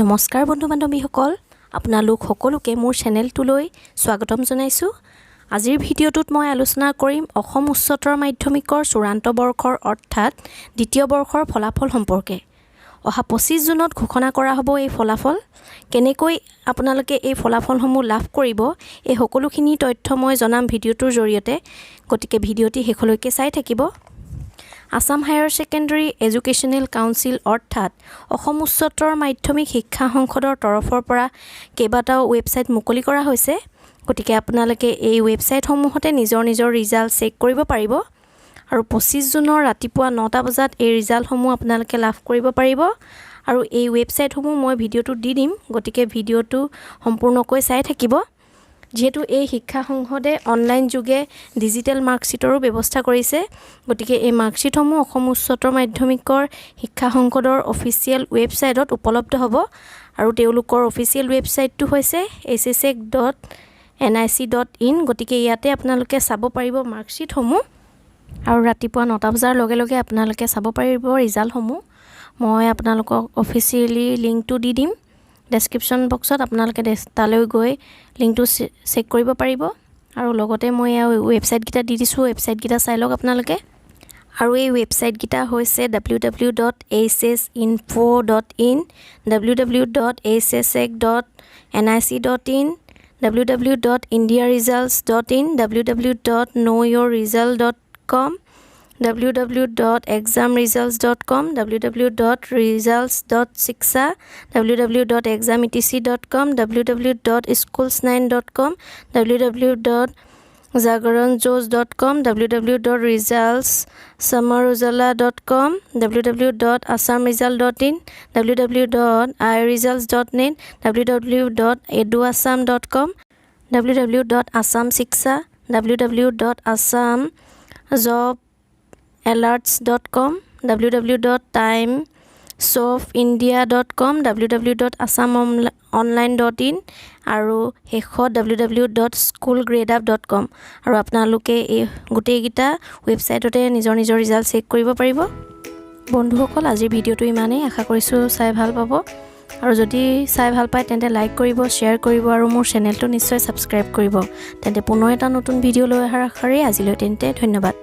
নমস্কাৰ বন্ধু বান্ধৱীসকল, আপোনালোক সকলোকে মোৰ চেনেলটোলৈ স্বাগতম জনাইছোঁ। আজিৰ ভিডিঅ'টোত মই আলোচনা কৰিম অসম উচ্চতৰ মাধ্যমিকৰ চূড়ান্ত বৰ্ষৰ অৰ্থাৎ দ্বিতীয় বৰ্ষৰ ফলাফল সম্পৰ্কে। অহা 25 জুনত ঘোষণা কৰা হ'ব এই ফলাফল। কেনেকৈ আপোনালোকে এই ফলাফলসমূহ লাভ কৰিব, এই সকলোখিনি তথ্য মই জনাম ভিডিঅ'টোৰ জৰিয়তে, গতিকে ভিডিঅ'টি শেষলৈকে চাই থাকিব। Assam higher secondary educational council অৰ্থাৎ অসম উচ্চতৰ মাধ্যমিক শিক্ষা সংসদৰ তৰফৰ পৰা কেইবাটাও ৱেবছাইট মুকলি কৰা হৈছে। গতিকে আপোনালোকে এই ৱেবছাইটসমূহতে নিজৰ ৰিজাল্ট চেক কৰিব পাৰিব আৰু 25 জুনৰ ৰাতিপুৱা 9টা বজাত এই ৰিজাল্টসমূহ আপোনালোকে লাভ কৰিব পাৰিব। আৰু এই ৱেবছাইটসমূহ মই ভিডিঅ'টো দি দিম, গতিকে ভিডিঅ'টো সম্পূৰ্ণকৈ চাই থাকিব। যিহেতু এই শিক্ষা সংসদে অনলাইন যোগে ডিজিটেল মাৰ্কশ্বিটৰো ব্যৱস্থা কৰিছে, গতিকে এই মাৰ্কশ্বিটসমূহ অসম উচ্চতৰ মাধ্যমিকৰ শিক্ষা সংসদৰ অফিচিয়েল ৱেবছাইটত উপলব্ধ হ'ব। আৰু তেওঁলোকৰ অফিচিয়েল ৱেবছাইটটো হৈছে hsec.nic.in। গতিকে ইয়াতে আপোনালোকে চাব পাৰিব মাৰ্কশ্বিটসমূহ আৰু ৰাতিপুৱা 9টা বজাৰ লগে লগে আপোনালোকে চাব পাৰিব ৰিজাল্টসমূহ। মই আপোনালোকক অফিচিয়েলি লিংকটো দি দিম ডেছক্ৰিপশ্যন বক্সত, আপোনালোকে তালৈ গৈ লিংকটো চেক কৰিব পাৰিব। আৰু লগতে মই ৱেবছাইটকেইটা দি দিছোঁ, ৱেবছাইটকেইটা চাই লওক আপোনালোকে। আৰু এই ৱেবছাইটকেইটা হৈছে www.hsinfo.in, www.hsec.nic.in, www.indiaresults.in, www.knowyourresult.com, www.examresults.com, www.results.shiksha, www.exametc.com, www.schools9.com, www.jagaranjose.com, www.resultssummerujala.com, www.assamresult.in, www.iresults.net, www.eduassam.com, www.assamshiksha, www.assamjobalerts.com, www.timesofindia.com, www.assamonline.in আৰু শেষত www.schoolgradeup.com। আৰু আপোনালোকে এই গোটেইকেইটা ৱেবছাইটতে নিজৰ ৰিজাল্ট চেক কৰিব পাৰিব। বন্ধুসকল, আজিৰ ভিডিঅ'টো ইমানেই। আশা কৰিছোঁ চাই ভাল পাব, আৰু যদি চাই ভাল পায় তেন্তে লাইক কৰিব, শ্বেয়াৰ কৰিব আৰু মোৰ চেনেলটো নিশ্চয় ছাবস্ক্ৰাইব কৰিব। তেন্তে পুনৰ এটা নতুন ভিডিঅ' লৈ অহাৰ আশাৰে আজিলৈ তেন্তে ধন্যবাদ।